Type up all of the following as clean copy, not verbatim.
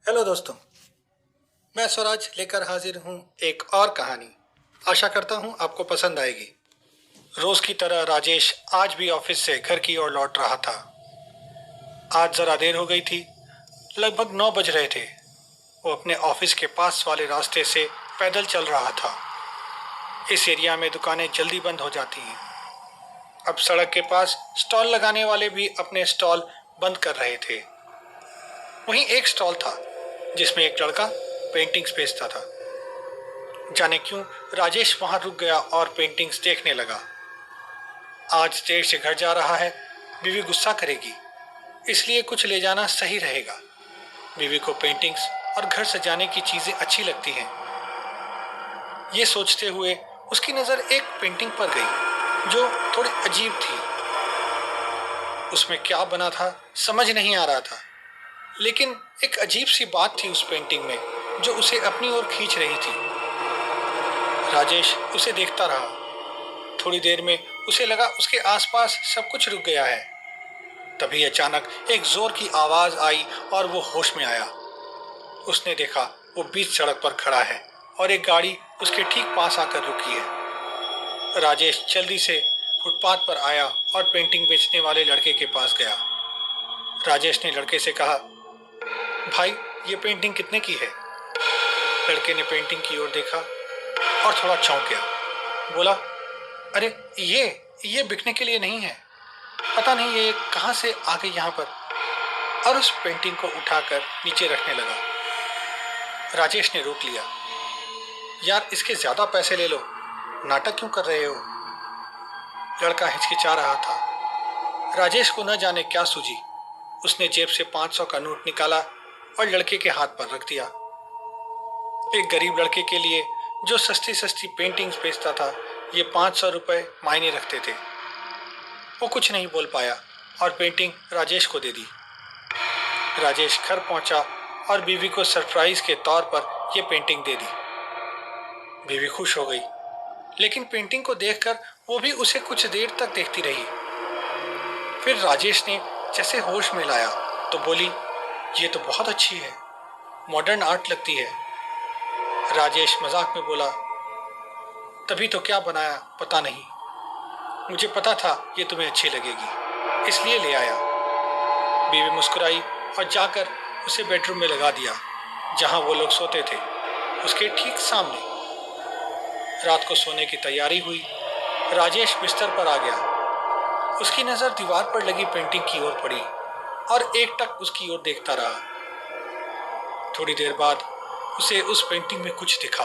Hello दोस्तों, मैं स्वराज लेकर हाजिर हूँ एक और कहानी। आशा करता हूँ आपको पसंद आएगी। रोज की तरह राजेश आज भी ऑफिस से घर की ओर लौट रहा था। आज जरा देर हो गई थी। लगभग 9 बज रहे थे। वो अपने ऑफिस के पास वाले रास्ते से पैदल चल रहा था। इस एरिया में दुकानें जल्दी बंद हो जाती हैं। अब सड़क के पास स्टॉल लगाने वाले भी अपने स्टॉल बंद कर रहे थे। वहीं एक स्टॉल था जिसमें एक लड़का पेंटिंग्स बेचता था। जाने क्यों राजेश वहां रुक गया और पेंटिंग्स देखने लगा। आज देर से घर जा रहा है, बीवी गुस्सा करेगी, इसलिए कुछ ले जाना सही रहेगा। बीवी को पेंटिंग्स और घर सजाने की चीजें अच्छी लगती हैं। ये सोचते हुए उसकी नजर एक पेंटिंग पर गई जो थोड़ी अजीब थी। उसमें क्या बना था समझ नहीं आ रहा था, लेकिन एक अजीब सी बात थी उस पेंटिंग में जो उसे अपनी ओर खींच रही थी। राजेश उसे देखता रहा। थोड़ी देर में उसे लगा उसके आसपास सब कुछ रुक गया है। तभी अचानक एक जोर की आवाज आई और वो होश में आया। उसने देखा वो बीच सड़क पर खड़ा है और एक गाड़ी उसके ठीक पास आकर रुकी है। राजेश जल्दी से फुटपाथ पर आया और पेंटिंग बेचने वाले लड़के के पास गया। राजेश ने लड़के से कहा, भाई ये पेंटिंग कितने की है? लड़के ने पेंटिंग की ओर देखा और थोड़ा चौंक गया। बोला, अरे ये बिकने के लिए नहीं है। पता नहीं ये कहाँ से आ गई यहाँ पर। और उस पेंटिंग को उठाकर नीचे रखने लगा। राजेश ने रोक लिया। यार इसके ज्यादा पैसे ले लो, नाटक क्यों कर रहे हो? लड़का हिचकिचा रहा था। राजेश को न जाने क्या सूझी। उसने जेब से 500 का नोट निकाला और लड़के के हाथ पर रख दिया। एक गरीब लड़के के लिए जो सस्ती सस्ती पेंटिंग्स बेचता था, ये 500 रुपए मायने रखते थे। वो कुछ नहीं बोल पाया और पेंटिंग राजेश को दे दी। राजेश घर पहुंचा और बीवी को सरप्राइज के तौर पर यह पेंटिंग दे दी। बीवी खुश हो गई, लेकिन पेंटिंग को देखकर वो भी उसे कुछ देर तक देखती रही। फिर राजेश ने जैसे होश में लाया तो बोली, ये तो बहुत अच्छी है, मॉडर्न आर्ट लगती है। राजेश मजाक में बोला, तभी तो क्या बनाया पता नहीं, मुझे पता था ये तुम्हें अच्छी लगेगी, इसलिए ले आया। बीवी मुस्कुराई और जाकर उसे बेडरूम में लगा दिया जहां वो लोग सोते थे, उसके ठीक सामने। रात को सोने की तैयारी हुई। राजेश बिस्तर पर आ गया। उसकी नजर दीवार पर लगी पेंटिंग की ओर पड़ी और एकटक उसकी ओर देखता रहा। थोड़ी देर बाद उसे उस पेंटिंग में कुछ दिखा।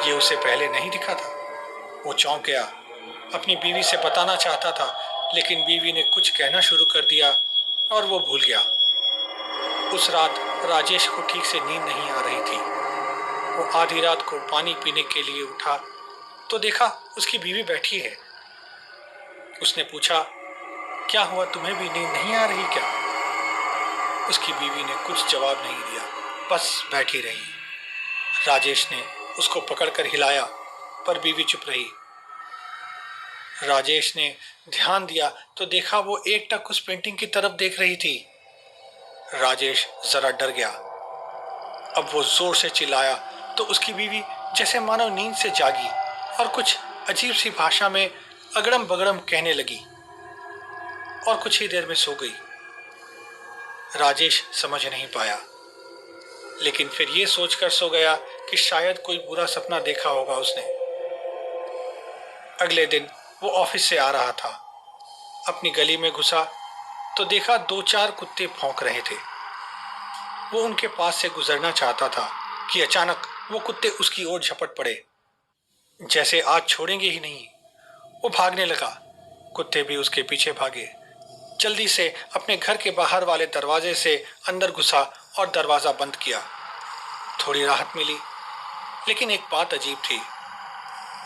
ये उसे पहले नहीं दिखा था। वो चौंक गया। अपनी बीवी से बताना चाहता था, लेकिन बीवी ने कुछ कहना शुरू कर दिया और वो भूल गया। उस रात राजेश को ठीक से नींद नहीं आ रही थी। वो आधी रात को पानी पीने के लिए उठा तो देखा उसकी बीवी बैठी है। उसने पूछा, क्या हुआ, तुम्हें भी नींद नहीं आ रही क्या? उसकी बीवी ने कुछ जवाब नहीं दिया, बस बैठी रही। राजेश ने उसको पकड़कर हिलाया पर बीवी चुप रही। राजेश ने ध्यान दिया तो देखा वो एकटक उस पेंटिंग की तरफ देख रही थी। राजेश जरा डर गया। अब वो जोर से चिल्लाया तो उसकी बीवी जैसे मानो नींद से जागी और कुछ अजीब सी भाषा में अगड़म बगड़म कहने लगी और कुछ ही देर में सो गई। राजेश समझ नहीं पाया, लेकिन फिर ये सोचकर सो गया कि शायद कोई बुरा सपना देखा होगा उसने। अगले दिन वो ऑफिस से आ रहा था। अपनी गली में घुसा तो देखा 2-4 कुत्ते भौंक रहे थे। वो उनके पास से गुजरना चाहता था कि अचानक वो कुत्ते उसकी ओर झपट पड़े, जैसे आज छोड़ेंगे ही नहीं। वो भागने लगा। कुत्ते भी उसके पीछे भागे। जल्दी से अपने घर के बाहर वाले दरवाजे से अंदर घुसा और दरवाजा बंद किया। थोड़ी राहत मिली, लेकिन एक बात अजीब थी।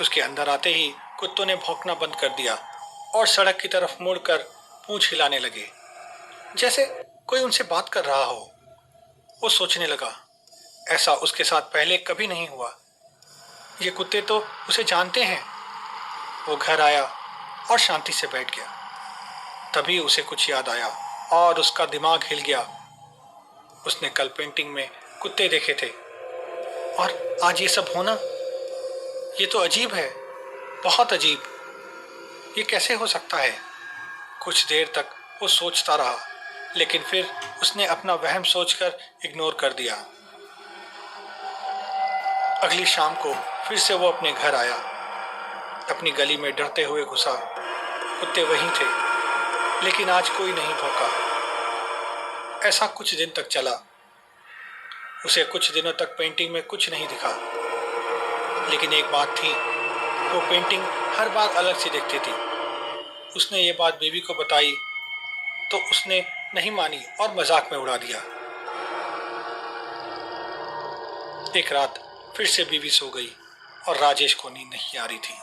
उसके अंदर आते ही कुत्तों ने भौंकना बंद कर दिया और सड़क की तरफ मुड़कर पूंछ हिलाने लगे, जैसे कोई उनसे बात कर रहा हो। वो सोचने लगा, ऐसा उसके साथ पहले कभी नहीं हुआ। ये कुत्ते तो उसे जानते हैं। वो घर आया और शांति से बैठ गया। तभी उसे कुछ याद आया और उसका दिमाग हिल गया। उसने कल पेंटिंग में कुत्ते देखे थे और आज ये सब होना, ये तो अजीब है, बहुत अजीब। ये कैसे हो सकता है? कुछ देर तक वो सोचता रहा, लेकिन फिर उसने अपना वहम सोचकर इग्नोर कर दिया। अगली शाम को फिर से वो अपने घर आया। अपनी गली में डरते हुए घुसा। कुत्ते वहीं थे, लेकिन आज कोई नहीं भौंका। ऐसा कुछ दिन तक चला। उसे कुछ दिनों तक पेंटिंग में कुछ नहीं दिखा, लेकिन एक बात थी, वो पेंटिंग हर बार अलग सी दिखती थी। उसने ये बात बीवी को बताई तो उसने नहीं मानी और मजाक में उड़ा दिया। एक रात फिर से बीवी सो गई और राजेश को नींद नहीं आ रही थी।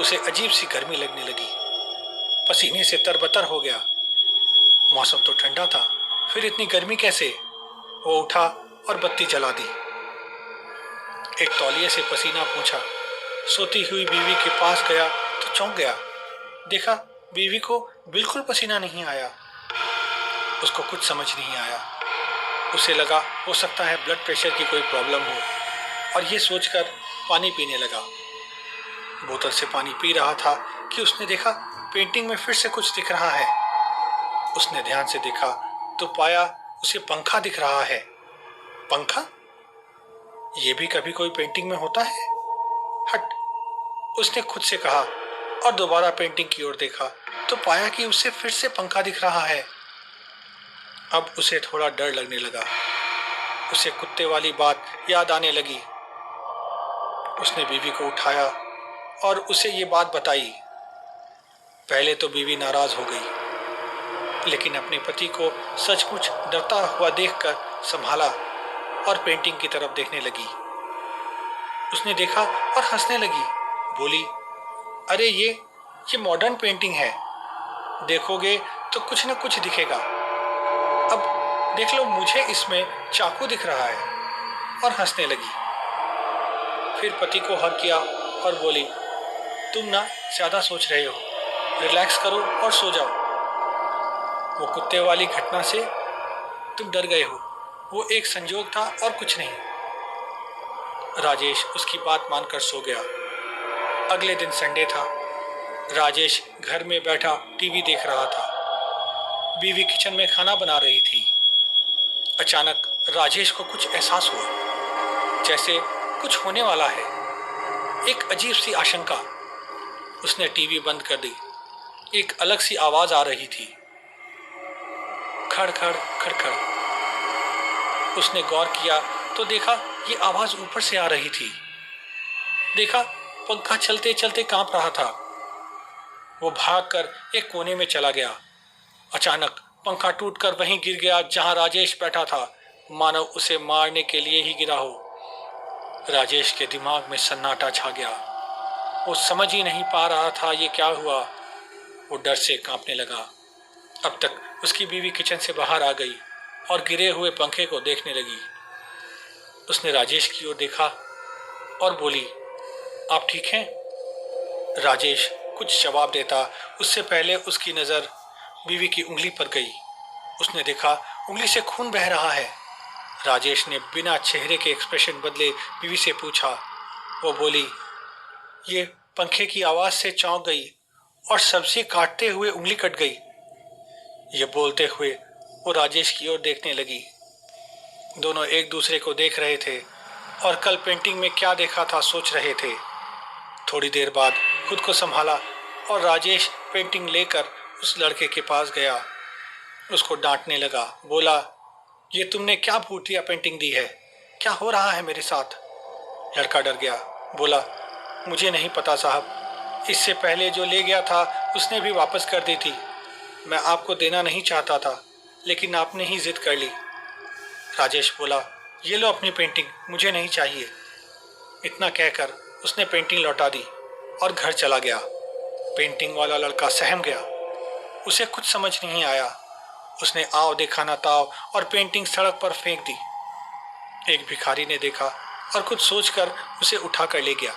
उसे अजीब सी गर्मी लगने लगी, पसीने से तरबतर हो गया। मौसम तो ठंडा था, फिर इतनी गर्मी कैसे? वो उठा और बत्ती जला दी। एक तौलिए से पसीना पोंछा। सोती हुई बीवी के पास गया तो चौंक गया। देखा बीवी को बिल्कुल पसीना नहीं आया। उसको कुछ समझ नहीं आया। उसे लगा हो सकता है ब्लड प्रेशर की कोई प्रॉब्लम हो, और ये सोचकर पानी पीने लगा। बोतल से पानी पी रहा था कि उसने देखा पेंटिंग में फिर से कुछ दिख रहा है। उसने ध्यान से देखा तो पाया उसे पंखा दिख रहा है। पंखा? ये भी कभी कोई पेंटिंग में होता है? हट, उसने खुद से कहा और दोबारा पेंटिंग की ओर देखा तो पाया कि उसे फिर से पंखा दिख रहा है। अब उसे थोड़ा डर लगने लगा। उसे कुत्ते वाली बात याद आने लगी। उसने बीवी को उठाया और उसे ये बात बताई। पहले तो बीवी नाराज हो गई, लेकिन अपने पति को सचमुच डरता हुआ देखकर संभाला और पेंटिंग की तरफ देखने लगी। उसने देखा और हंसने लगी। बोली, अरे ये मॉडर्न पेंटिंग है, देखोगे तो कुछ न कुछ दिखेगा। अब देख लो, मुझे इसमें चाकू दिख रहा है। और हंसने लगी। फिर पति को हग किया और बोली, तुम ना ज्यादा सोच रहे हो, रिलैक्स करो और सो जाओ। वो कुत्ते वाली घटना से तुम डर गए हो, वो एक संजोग था और कुछ नहीं। राजेश उसकी बात मानकर सो गया। अगले दिन संडे था। राजेश घर में बैठा टीवी देख रहा था। बीवी किचन में खाना बना रही थी। अचानक राजेश को कुछ एहसास हुआ, जैसे कुछ होने वाला है। एक अजीब सी आशंका। उसने टीवी बंद कर दी। एक अलग सी आवाज आ रही थी, खड़ खड़ खड़ खड़। उसने गौर किया तो देखा ये आवाज ऊपर से आ रही थी। देखा पंखा चलते चलते कांप रहा था। वो भागकर एक कोने में चला गया। अचानक पंखा टूटकर वहीं गिर गया जहां राजेश बैठा था, मानो उसे मारने के लिए ही गिरा हो। राजेश के दिमाग में सन्नाटा छा गया। वो समझ ही नहीं पा रहा था ये क्या हुआ। वो डर से कांपने लगा। अब तक उसकी बीवी किचन से बाहर आ गई और गिरे हुए पंखे को देखने लगी। उसने राजेश की ओर देखा और बोली, आप ठीक हैं? राजेश कुछ जवाब देता उससे पहले उसकी नज़र बीवी की उंगली पर गई। उसने देखा उंगली से खून बह रहा है। राजेश ने बिना चेहरे के एक्सप्रेशन बदले बीवी से पूछा। वो बोली, ये पंखे की आवाज़ से चौंक गई और सब्जी काटते हुए उंगली कट गई। ये बोलते हुए वो राजेश की ओर देखने लगी। दोनों एक दूसरे को देख रहे थे और कल पेंटिंग में क्या देखा था सोच रहे थे। थोड़ी देर बाद खुद को संभाला और राजेश पेंटिंग लेकर उस लड़के के पास गया। उसको डांटने लगा। बोला, ये तुमने क्या भूतिया पेंटिंग दी है? क्या हो रहा है मेरे साथ? लड़का डर गया। बोला, मुझे नहीं पता साहब, इससे पहले जो ले गया था उसने भी वापस कर दी थी। मैं आपको देना नहीं चाहता था, लेकिन आपने ही जिद कर ली। राजेश बोला, ये लो अपनी पेंटिंग, मुझे नहीं चाहिए। इतना कहकर उसने पेंटिंग लौटा दी और घर चला गया। पेंटिंग वाला लड़का सहम गया। उसे कुछ समझ नहीं आया। उसने आओ देखा ना ताव और पेंटिंग सड़क पर फेंक दी। एक भिखारी ने देखा और कुछ सोचकर उसे उठाकर ले गया।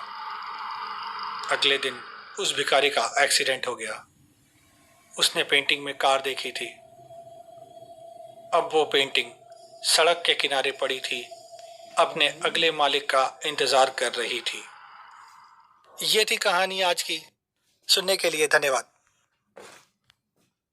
अगले दिन उस भिखारी का एक्सीडेंट हो गया। उसने पेंटिंग में कार देखी थी। अब वो पेंटिंग सड़क के किनारे पड़ी थी, अपने अगले मालिक का इंतजार कर रही थी। ये थी कहानी आज की। सुनने के लिए धन्यवाद।